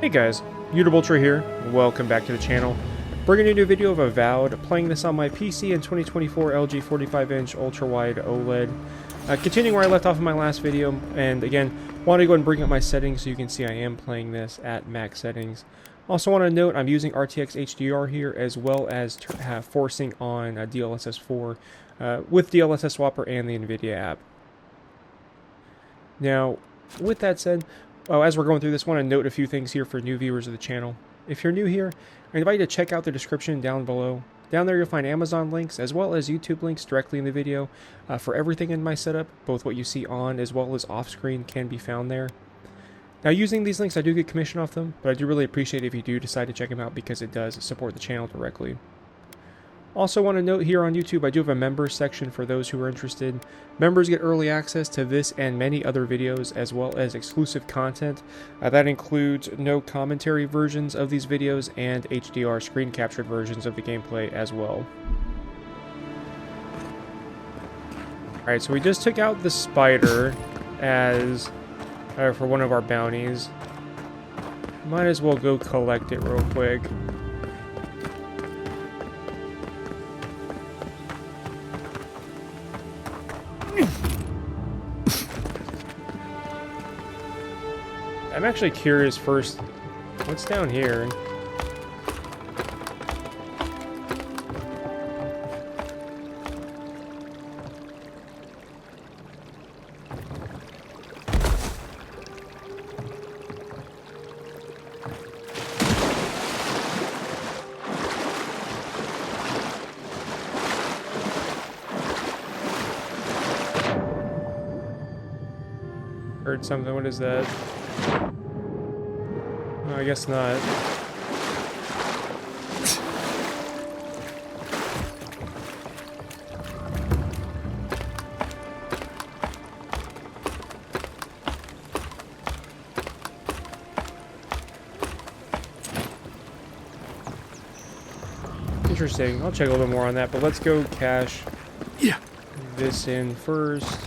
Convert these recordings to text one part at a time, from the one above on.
Hey guys, UltraWide here. Welcome back to the channel. Bringing you a new video of Avowed, playing this on my PC in 2024 LG 45-inch ultra-wide OLED. Continuing where I left off in my last video, and again, want to go ahead and bring up my settings so you can see I am playing this at max settings. Also want to note I'm using RTX HDR here, as well as forcing on DLSS 4 with DLSS Swapper and the NVIDIA app. Now, with that said, as we're going through this, I want to note a few things here for new viewers of the channel. If you're new here, I invite you to check out the description down below. Down there you'll find Amazon links as well as YouTube links directly in the video for everything in my setup. Both what you see on as well as off screen can be found there. Now, using these links, I do get commission off them, but I do really appreciate it if you do decide to check them out because it does support the channel directly. Also want to note here on YouTube, I do have a members section for those who are interested. Members get early access to this and many other videos, as well as exclusive content. That includes no commentary versions of these videos and HDR screen captured versions of the gameplay as well. Alright, so we just took out the spider as for one of our bounties. Might as well go collect it real quick. I'm actually curious first, what's down here? Heard something, what is that? No, I guess not. Interesting. I'll check a little bit more on that, but let's go cash this in first.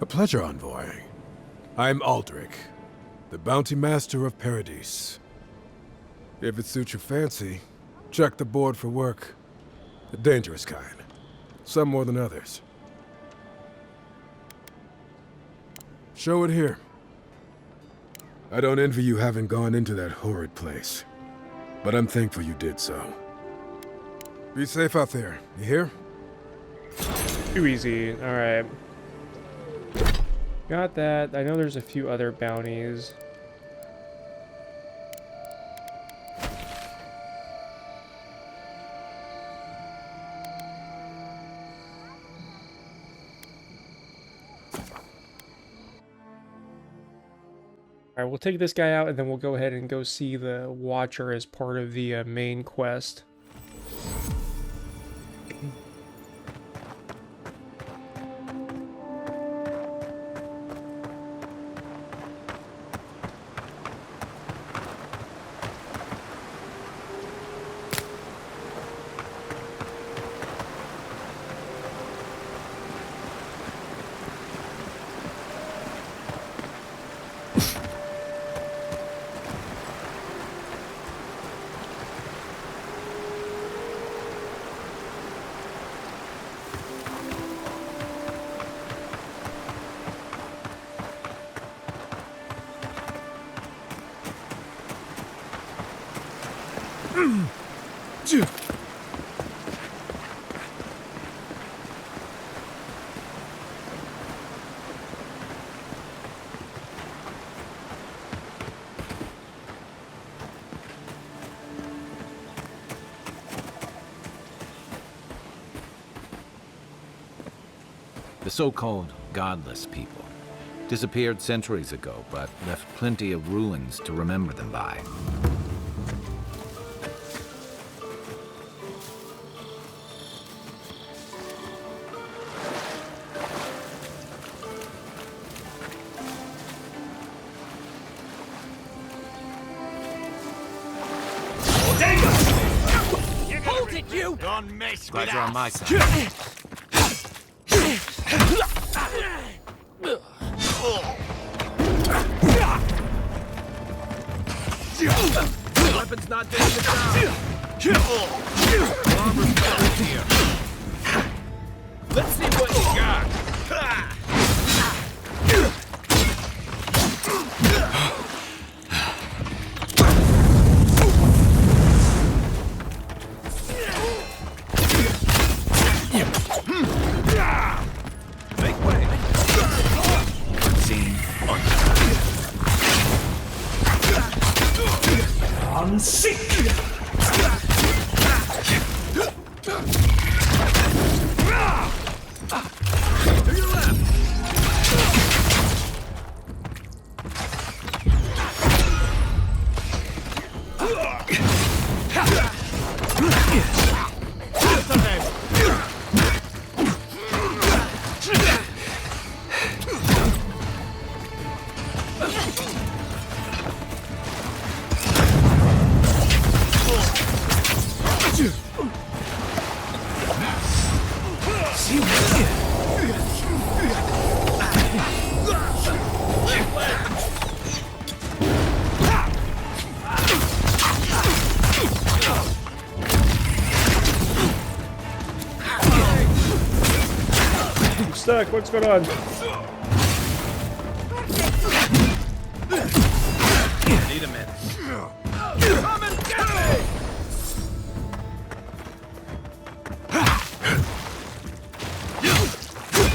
Pleasure, Envoy. I'm Aldrich, the Bounty Master of Paradise. If it suits your fancy, check the board for work. The dangerous kind. Some more than others. Show it here. I don't envy you having gone into that horrid place, but I'm thankful you did so. Be safe out there, you hear? Too easy. Alright. Got that. I know there's a few other bounties. Alright, we'll take this guy out and then we'll go ahead and go see the Watcher as part of the main quest. The so-called godless people disappeared centuries ago, but left plenty of ruins to remember them by. Hold it, you! Don't mess Glad with you're on us. my side. Weapon's not doing the job. Armor's better here. Let's see what you got. Make way. Unseen. To your left. I'm stuck. What's going on? Need a minute. Come and get me!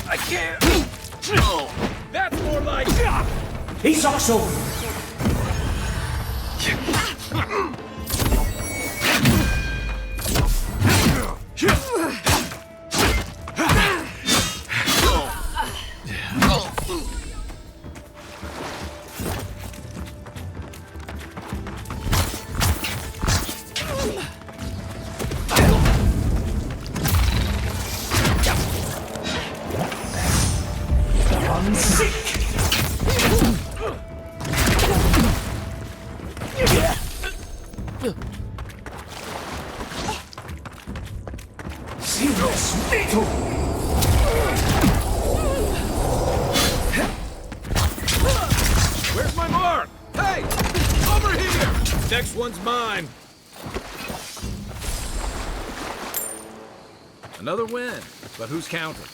I can't. That's more like. He's also. Where's my mark? Hey! Over here! Next one's mine. Another win. But who's counting?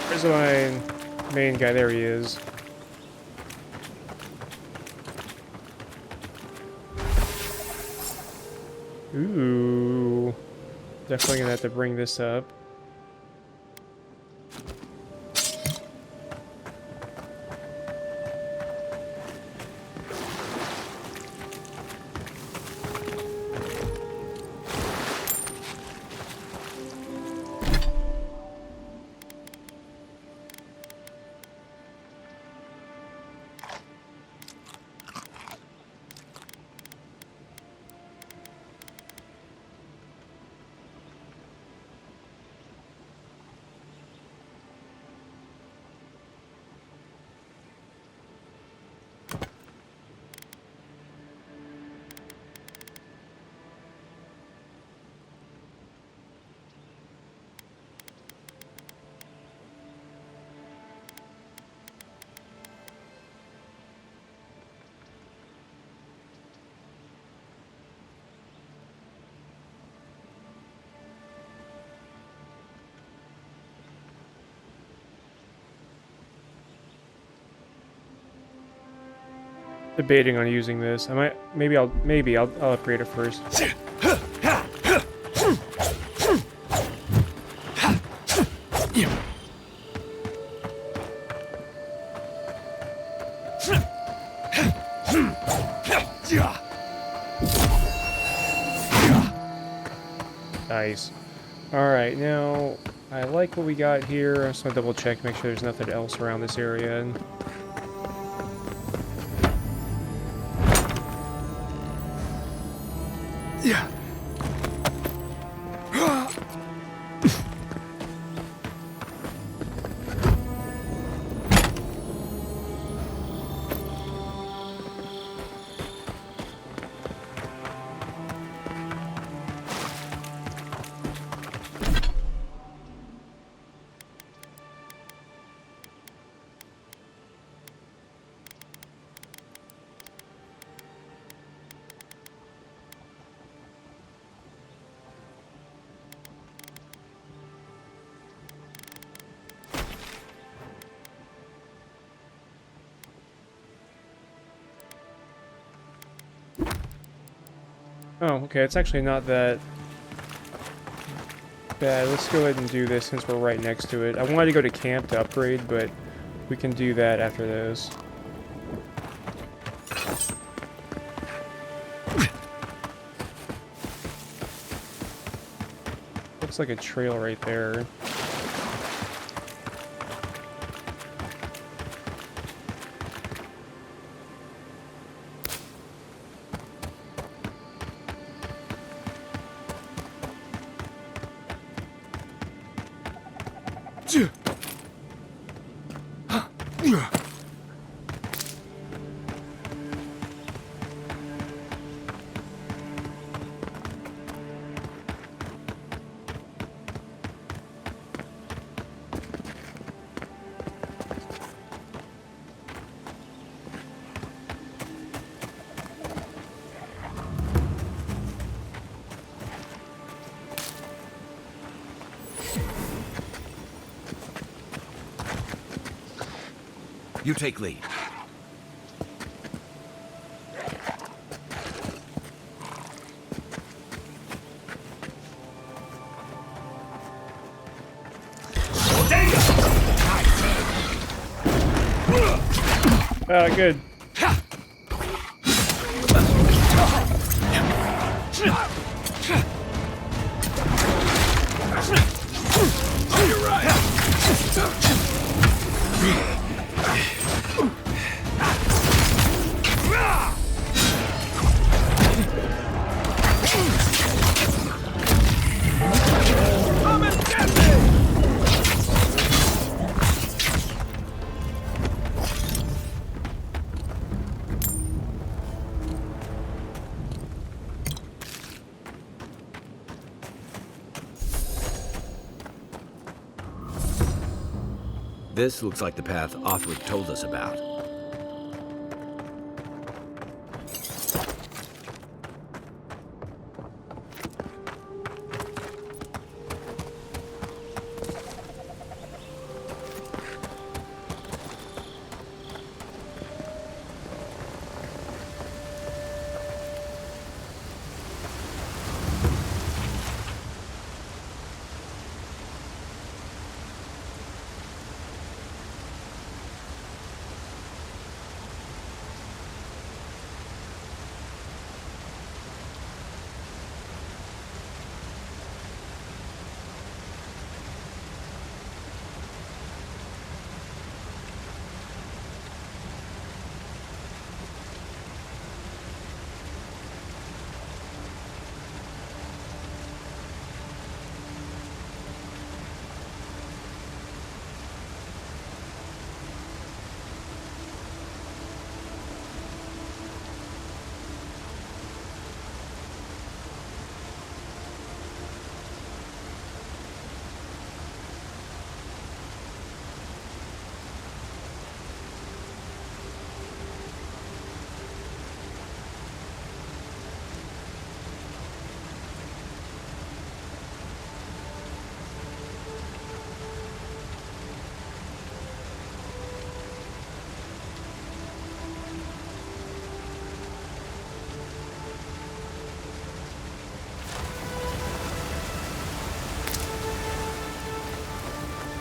Where's my main guy? There he is. Ooh. Definitely gonna have to bring this up. Debating on using this. I might, maybe I'll upgrade it first. Nice. Alright, now I like what we got here. I just want to double check, make sure there's nothing else around this area. And Yeah. Oh, okay, it's actually not that bad. Let's go ahead and do this since we're right next to it. I wanted to go to camp to upgrade, but we can do that after those. Looks like a trail right there. You take lead. Good. This looks like the path Othric told us about.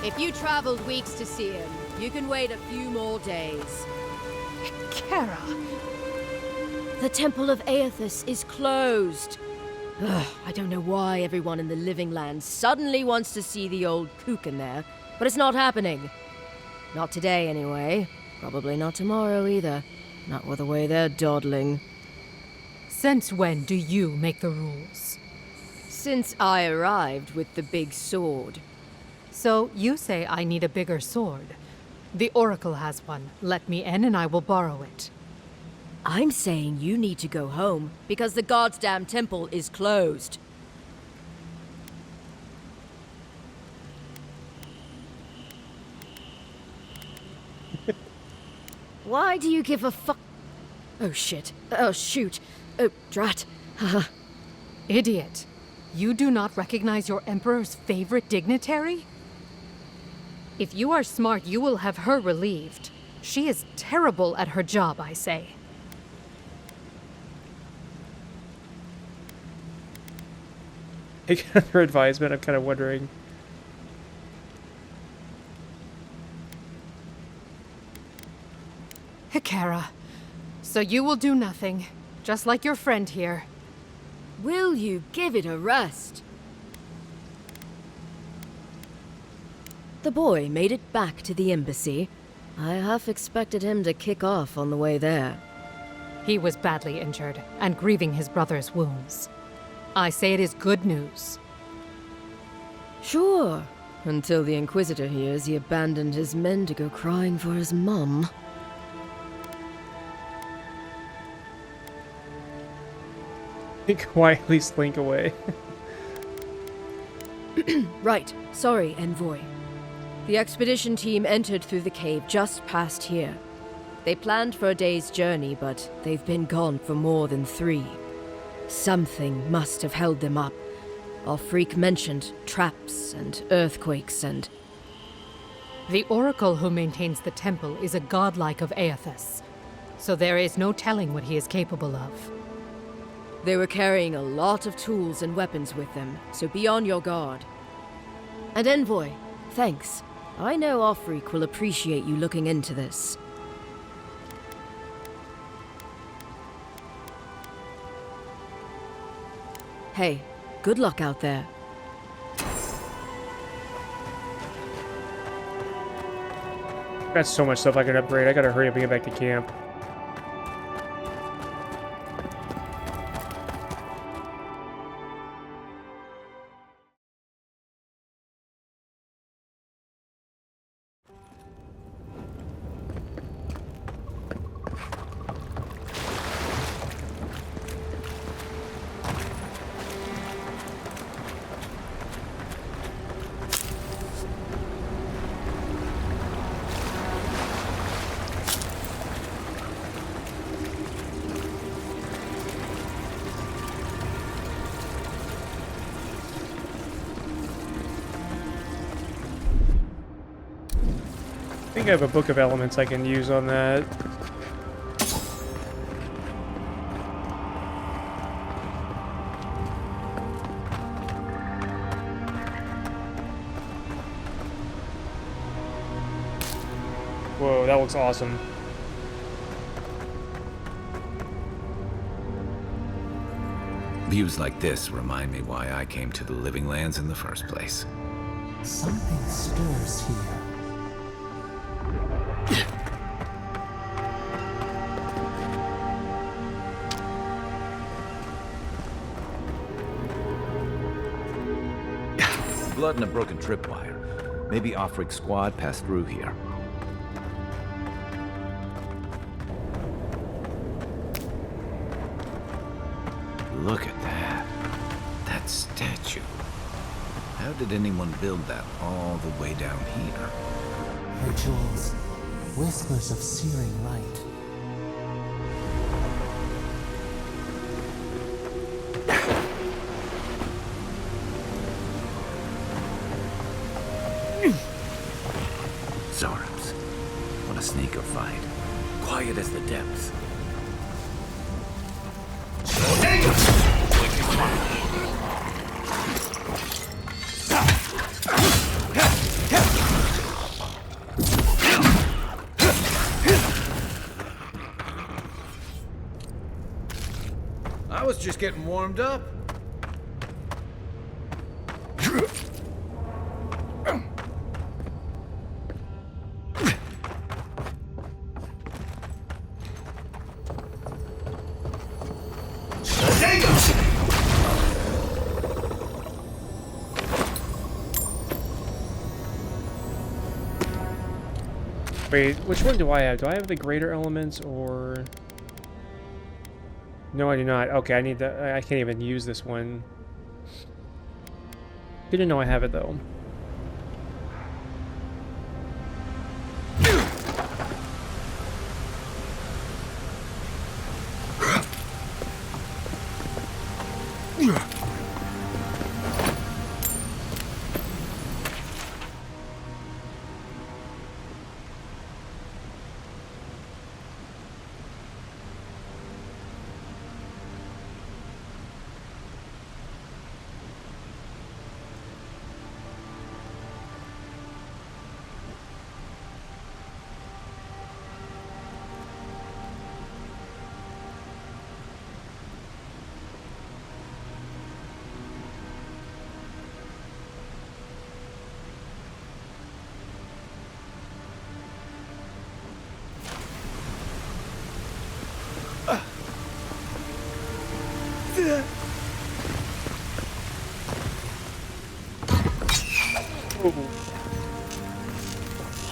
If you traveled weeks to see him, you can wait a few more days. Kara! The Temple of Aethys is closed. Ugh, I don't know why everyone in the Living Land suddenly wants to see the old kook in there, but it's not happening. Not today, anyway. Probably not tomorrow, either. Not with the way they're dawdling. Since when do you make the rules? Since I arrived with the big sword. So you say I need a bigger sword. The Oracle has one. Let me in and I will borrow it. I'm saying you need to go home, because the goddamn temple is closed. Why do you give a fuck? Oh shit. Oh shoot. Oh drat. Haha. Idiot. You do not recognize your Emperor's favorite dignitary? If you are smart, you will have her relieved. She is terrible at her job, I say. Take another advisement. I'm kind of wondering. Hikara, so you will do nothing, just like your friend here. Will you give it a rest? The boy made it back to the embassy. I half expected him to kick off on the way there. He was badly injured and grieving his brother's wounds. I say it is good news. Sure, until the Inquisitor hears he abandoned his men to go crying for his mum. Quietly slink away. Right, sorry, Envoy. The expedition team entered through the cave just past here. They planned for a day's journey, but they've been gone for more than 3. Something must have held them up. Our freak mentioned traps and earthquakes and... The oracle who maintains the temple is a godlike of Aethys, so there is no telling what he is capable of. They were carrying a lot of tools and weapons with them, so be on your guard. And Envoy, thanks. I know our freak will appreciate you looking into this. Hey, good luck out there. Got so much stuff I can upgrade. I gotta hurry up and get back to camp. I think I have a book of elements I can use on that. Whoa, that looks awesome. Views like this remind me why I came to the Living Lands in the first place. Something stirs here. Blood and a broken tripwire. Maybe Offrig's squad passed through here. Look at that. That statue. How did anyone build that all the way down here? Her jewels, whispers of searing light. Zorams. What a sneaker fight. Quiet as the depths. I was just getting warmed up. Wait, which one do I have? Do I have the greater elements or... No, I do not. Okay, I need the... I can't even use this one. Didn't know I have it, though.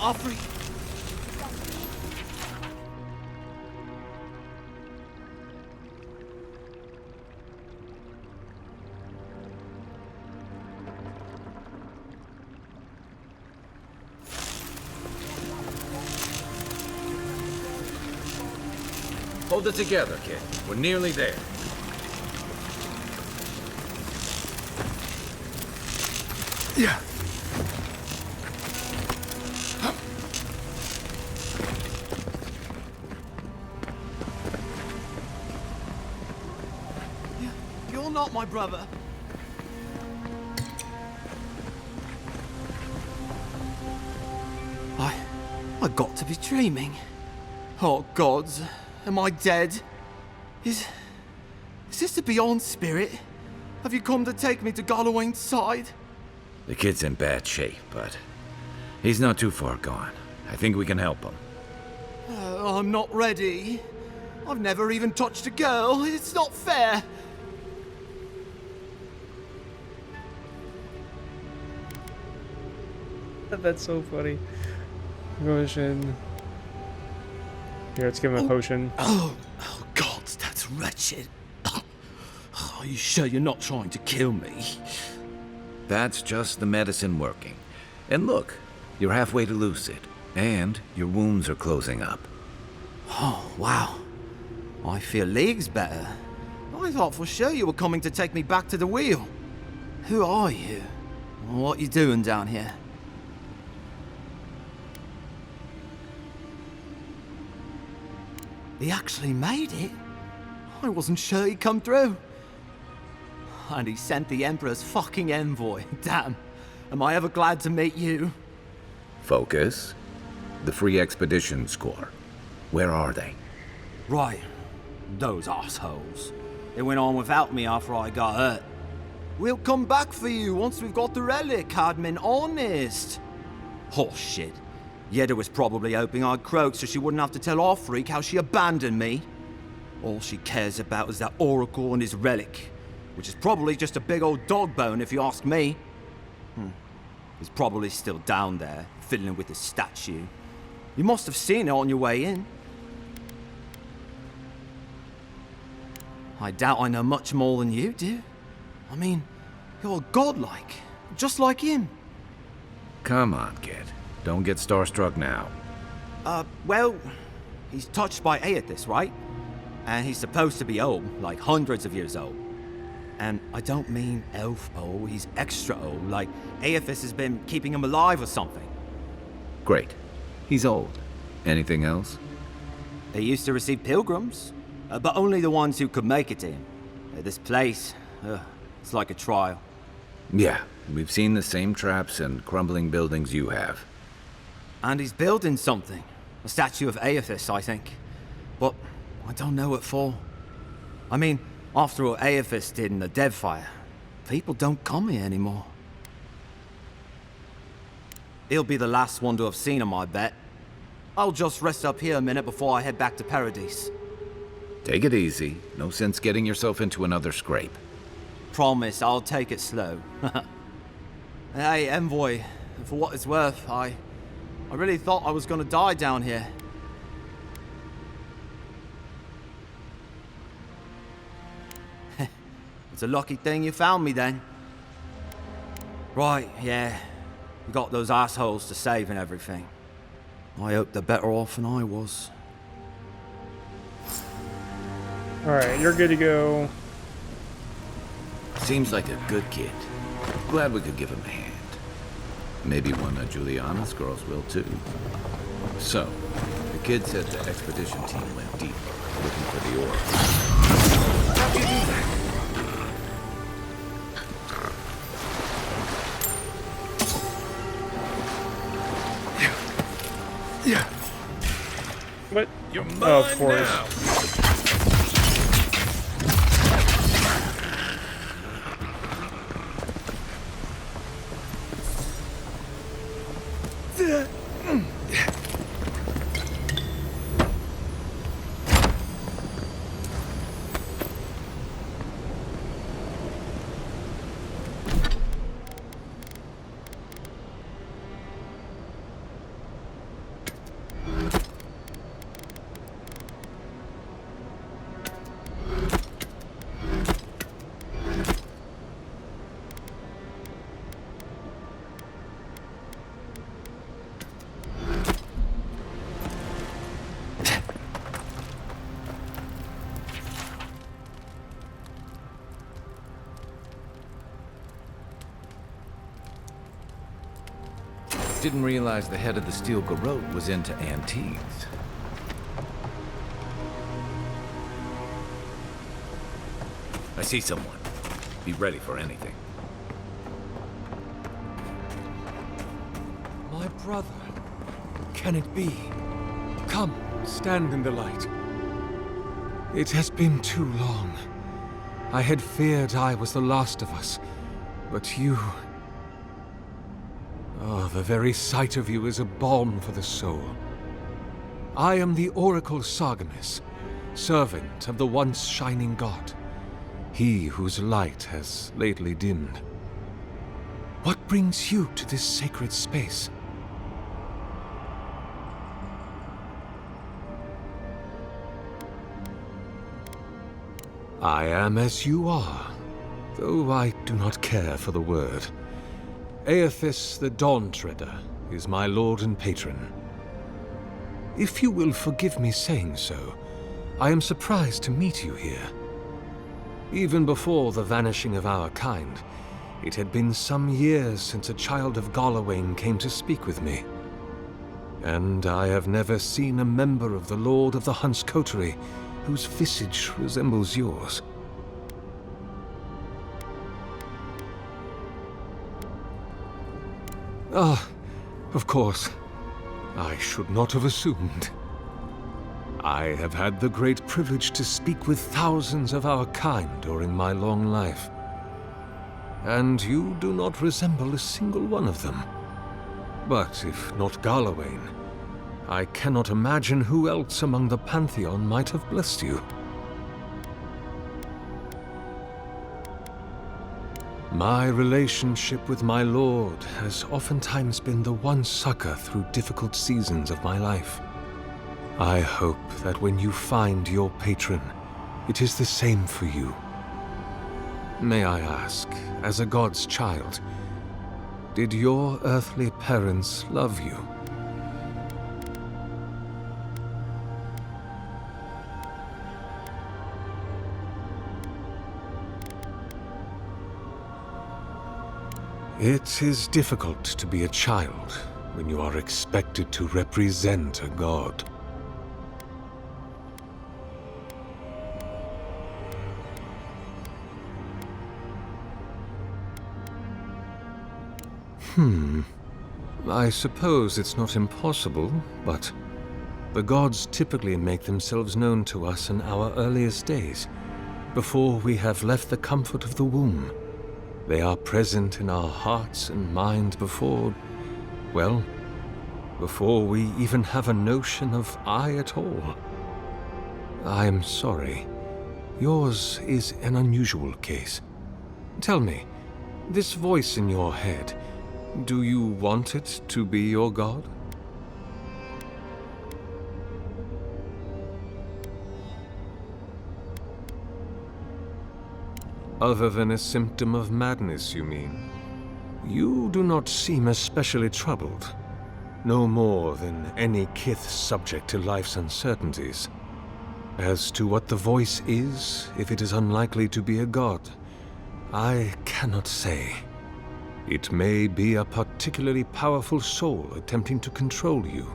Aubrey! Hold it together, kid. We're nearly there. Yeah. You're not my brother. I got to be dreaming. Oh gods, am I dead? Is this the Beyond Spirit? Have you come to take me to Galloway's side? The kid's in bad shape, but he's not too far gone. I think we can help him. I'm not ready. I've never even touched a girl. It's not fair. That's so funny. Potion. Here, let's give him a potion. Oh God, that's wretched. Are you sure you're not trying to kill me? That's just the medicine working. And look, you're halfway to lucid, and your wounds are closing up. Oh, wow. I feel leagues better. I thought for sure you were coming to take me back to the wheel. Who are you? What you doing down here? He actually made it? I wasn't sure he'd come through. And he sent the Emperor's fucking envoy. Damn. Am I ever glad to meet you? Focus. The Free Expeditions Corps. Where are they? Right. Those assholes. They went on without me after I got hurt. We'll come back for you once we've got the relic, Admin. Honest. Horse shit. Yeda was probably hoping I'd croak so she wouldn't have to tell our freak how she abandoned me. All she cares about is that Oracle and his relic, which is probably just a big old dog bone if you ask me. He's probably still down there, fiddling with his statue. You must have seen it on your way in. I doubt I know much more than you do. I mean, you're godlike, just like him. Come on, kid. Don't get starstruck now. Well, he's touched by Aethys, right? And he's supposed to be old, like hundreds of years old. And I don't mean elf old, he's extra old, like Aethys has been keeping him alive or something. Great. He's old. Anything else? They used to receive pilgrims, but only the ones who could make it to him. This place, it's like a trial. Yeah, we've seen the same traps and crumbling buildings you have. And he's building something. A statue of Aethys, I think. But I don't know what for. I mean, after what Aethys did in the Deadfire, people don't come here anymore. He'll be the last one to have seen him, I bet. I'll just rest up here a minute before I head back to Paradise. Take it easy. No sense getting yourself into another scrape. Promise, I'll take it slow. Hey, Envoy, for what it's worth, I really thought I was gonna die down here. It's a lucky thing you found me then. Right, yeah. You got those assholes to save and everything. I hope they're better off than I was. Alright, you're good to go. Seems like a good kid. Glad we could give him a hand. Maybe one of Juliana's girls will too. So, the kid said the expedition team went deep, looking for the ore. How'd you do that? Yeah. What? You're mine Oh, of course. now. Didn't realize the head of the steel garrote was into antiques. I see someone. Be ready for anything. My brother. Can it be? Come, stand in the light. It has been too long. I had feared I was the last of us, but you... Oh, the very sight of you is a balm for the soul. I am the Oracle Sargamus, servant of the once shining god, he whose light has lately dimmed. What brings you to this sacred space? I am as you are, though I do not care for the word. Aethys the Dawn Treader is my lord and patron. If you will forgive me saying so, I am surprised to meet you here. Even before the vanishing of our kind, it had been some years since a child of Galawain came to speak with me. And I have never seen a member of the Lord of the Hunt's coterie whose visage resembles yours. Ah, of course. I should not have assumed. I have had the great privilege to speak with thousands of our kind during my long life. And you do not resemble a single one of them. But if not Galawain, I cannot imagine who else among the Pantheon might have blessed you. My relationship with my lord has oftentimes been the one succor through difficult seasons of my life. I hope that when you find your patron, it is the same for you. May I ask, as a god's child, did your earthly parents love you? It is difficult to be a child when you are expected to represent a god. I suppose it's not impossible, but the gods typically make themselves known to us in our earliest days, before we have left the comfort of the womb. They are present in our hearts and mind before, well, before we even have a notion of I at all. I am sorry. Yours is an unusual case. Tell me, this voice in your head, do you want it to be your god? Other than a symptom of madness, you mean? You do not seem especially troubled. No more than any kith subject to life's uncertainties. As to what the voice is, if it is unlikely to be a god, I cannot say. It may be a particularly powerful soul attempting to control you,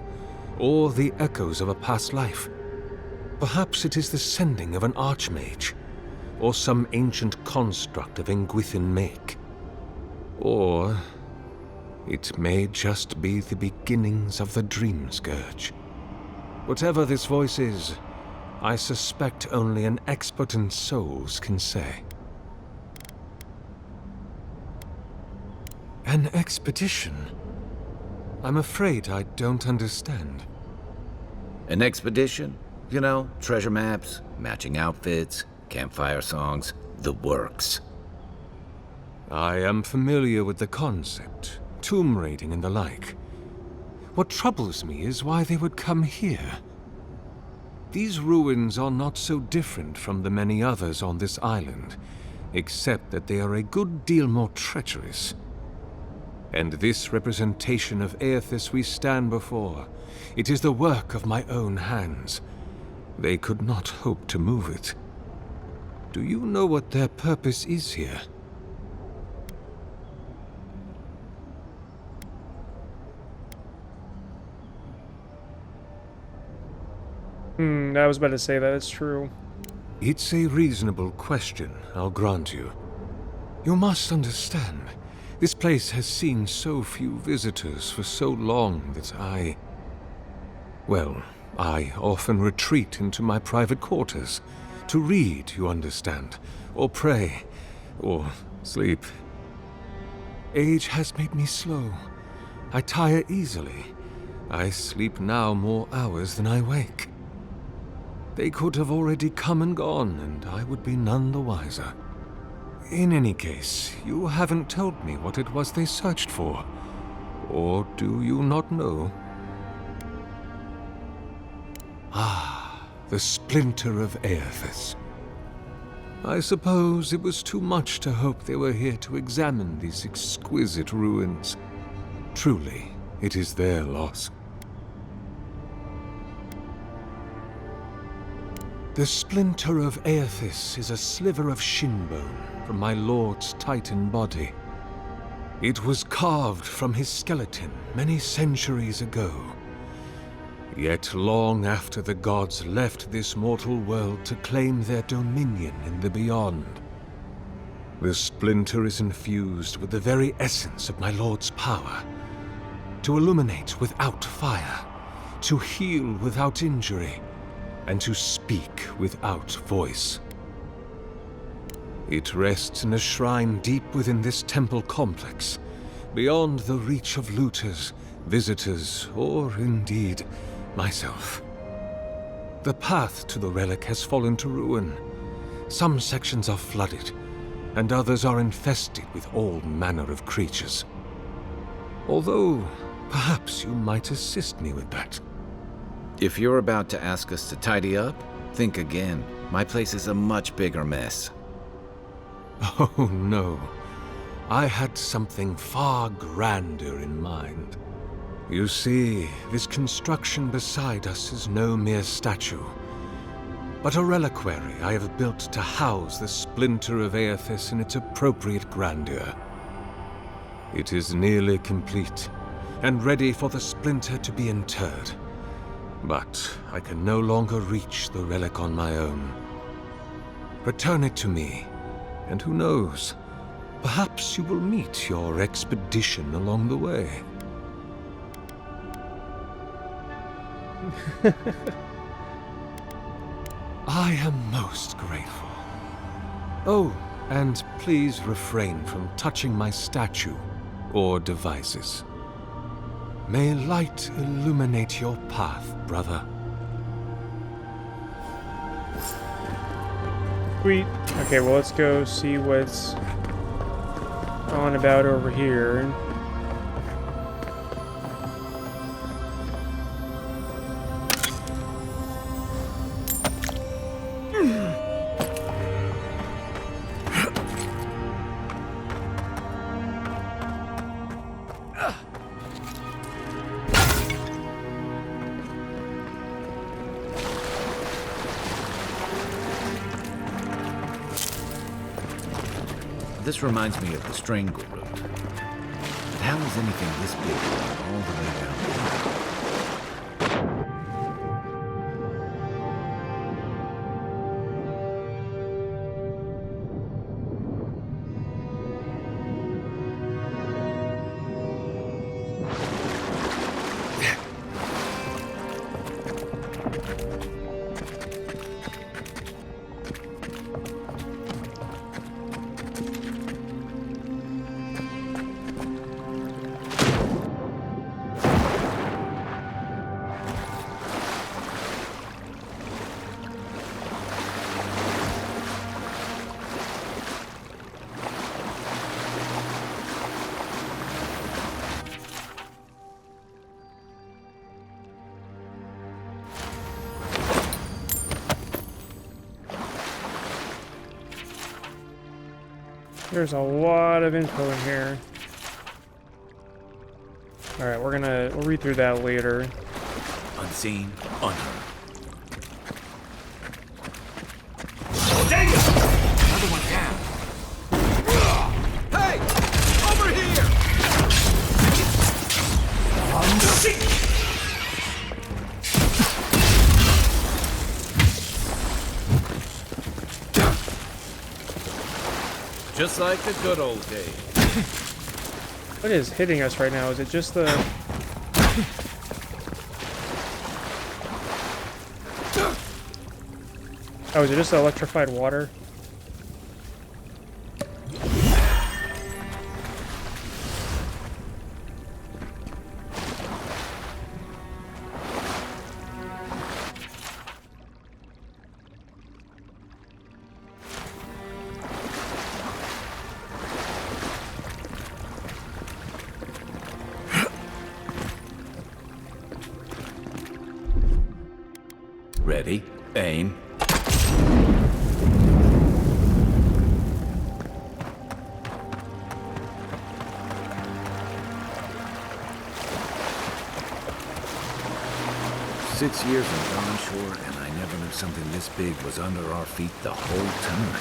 or the echoes of a past life. Perhaps it is the sending of an archmage, or some ancient construct of Engwithan make. Or it may just be the beginnings of the Dream Scourge. Whatever this voice is, I suspect only an expert in souls can say. An expedition? I'm afraid I don't understand. An expedition? You know, treasure maps, matching outfits, campfire songs, the works. I am familiar with the concept, tomb raiding and the like. What troubles me is why they would come here. These ruins are not so different from the many others on this island, except that they are a good deal more treacherous. And this representation of Aethys we stand before, it is the work of my own hands. They could not hope to move it. Do you know what their purpose is here? I was about to say that. It's true. It's a reasonable question, I'll grant you. You must understand, this place has seen so few visitors for so long that I often retreat into my private quarters. To read, you understand, or pray, or sleep. Age has made me slow. I tire easily. I sleep now more hours than I wake. They could have already come and gone, and I would be none the wiser. In any case, you haven't told me what it was they searched for. Or do you not know? Ah, the splinter of Aethys. I suppose it was too much to hope they were here to examine these exquisite ruins. Truly, it is their loss. The splinter of Aethys is a sliver of shinbone from my lord's titan body. It was carved from his skeleton many centuries ago. Yet long after the gods left this mortal world to claim their dominion in the beyond, the splinter is infused with the very essence of my lord's power, to illuminate without fire, to heal without injury, and to speak without voice. It rests in a shrine deep within this temple complex, beyond the reach of looters, visitors, or indeed, myself. The path to the relic has fallen to ruin. Some sections are flooded, and others are infested with all manner of creatures. Although, perhaps you might assist me with that. If you're about to ask us to tidy up, think again. My place is a much bigger mess. Oh no. I had something far grander in mind. You see, this construction beside us is no mere statue, but a reliquary I have built to house the splinter of Aethys in its appropriate grandeur. It is nearly complete, and ready for the splinter to be interred. But I can no longer reach the relic on my own. Return it to me, and who knows, perhaps you will meet your expedition along the way. I am most grateful. Oh, and please refrain from touching my statue or devices. May light illuminate your path, brother. Sweet. Okay, well, let's go see what's on about over here. This reminds me of the Strangle Route. But how is anything this big going all the way down here? There's a lot of info in here. Alright, we'll read through that later. Unseen, unheard. Another one down. Hey! Over here! Just like the good old days. What is hitting us right now? Is it just the... Oh, is it just the electrified water? Ready, aim. Six years in Dawn Shore, and I never knew something this big was under our feet the whole time.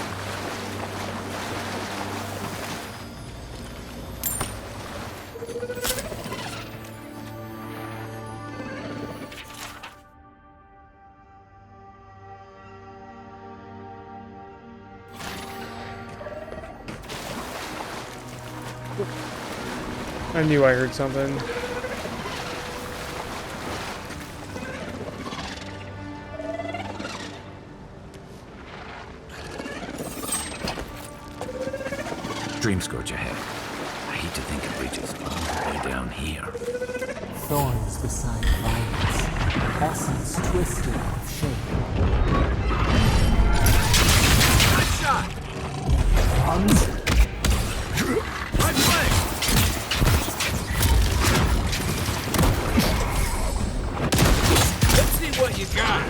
I knew I heard something. Dream scourge ahead. I hate to think it reaches all the way down here. Thorns beside violets, essence twisted out of shape. Nice shot! Right flank! Let's see what you got.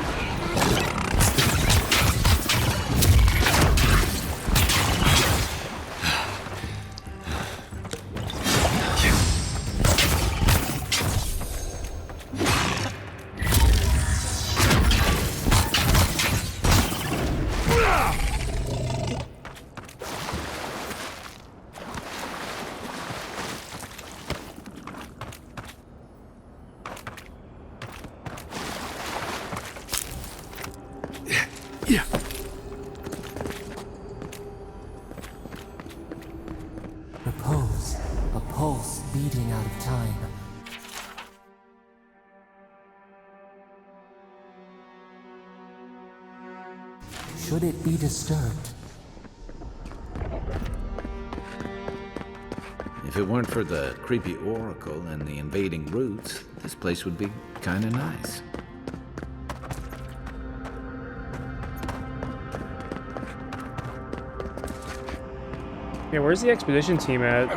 Repose, a pulse beating out of time. Should it be disturbed? If it weren't for the creepy oracle and the invading roots, this place would be kinda nice. Yeah, where's the expedition team at?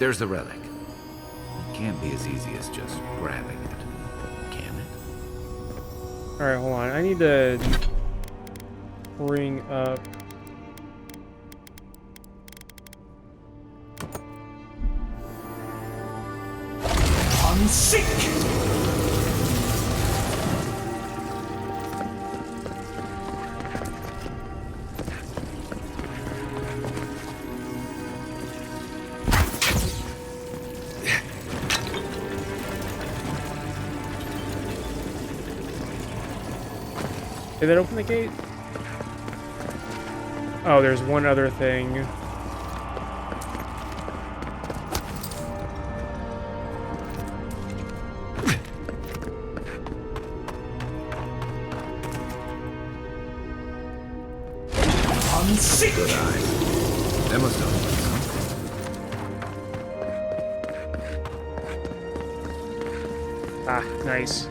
There's the relic. It can't be as easy as just grabbing it, can it? Alright, hold on. I need to bring up... Unseek! Did that open the gate? Oh, there's one other thing. Good eye. That must have opened something. Ah, nice.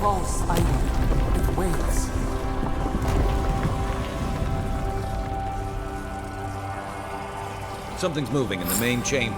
False item. It waits. Something's moving in the main chamber.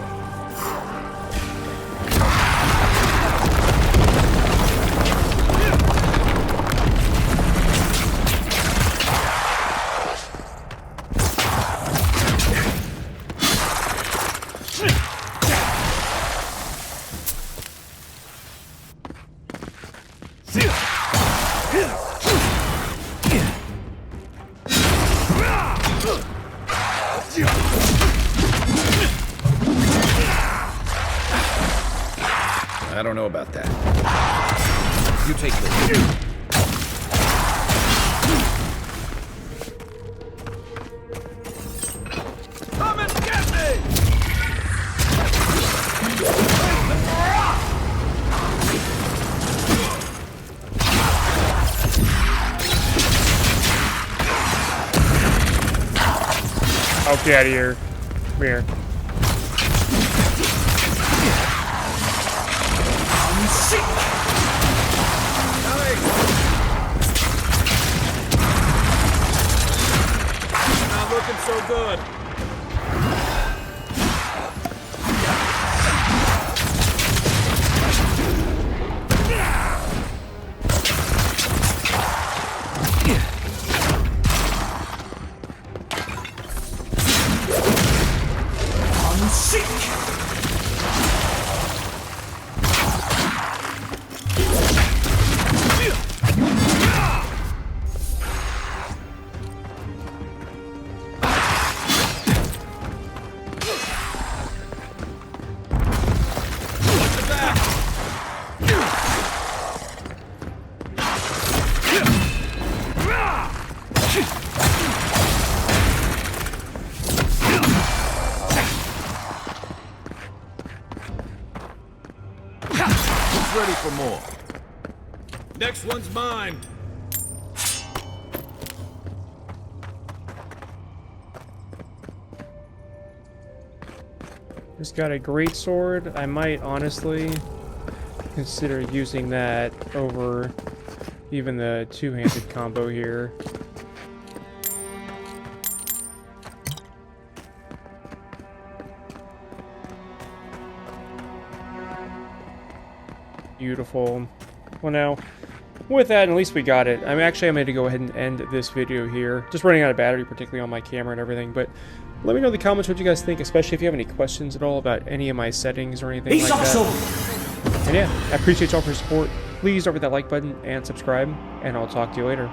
I don't know about that. You take this. Come and get me! Oh, get out of here. Come here. Not looking so good. Ready for more. Next one's mine. Just got a great sword. I might honestly consider using that over even the two-handed combo here. Beautiful. Well, now, with that, at least we got it. I'm going to go ahead and end this video here. Just running out of battery, particularly on my camera and everything. But let me know in the comments what you guys think, especially if you have any questions at all about any of my settings or anything like that. And yeah, I appreciate y'all for your support. Please don't forget that like button and subscribe, and I'll talk to you later.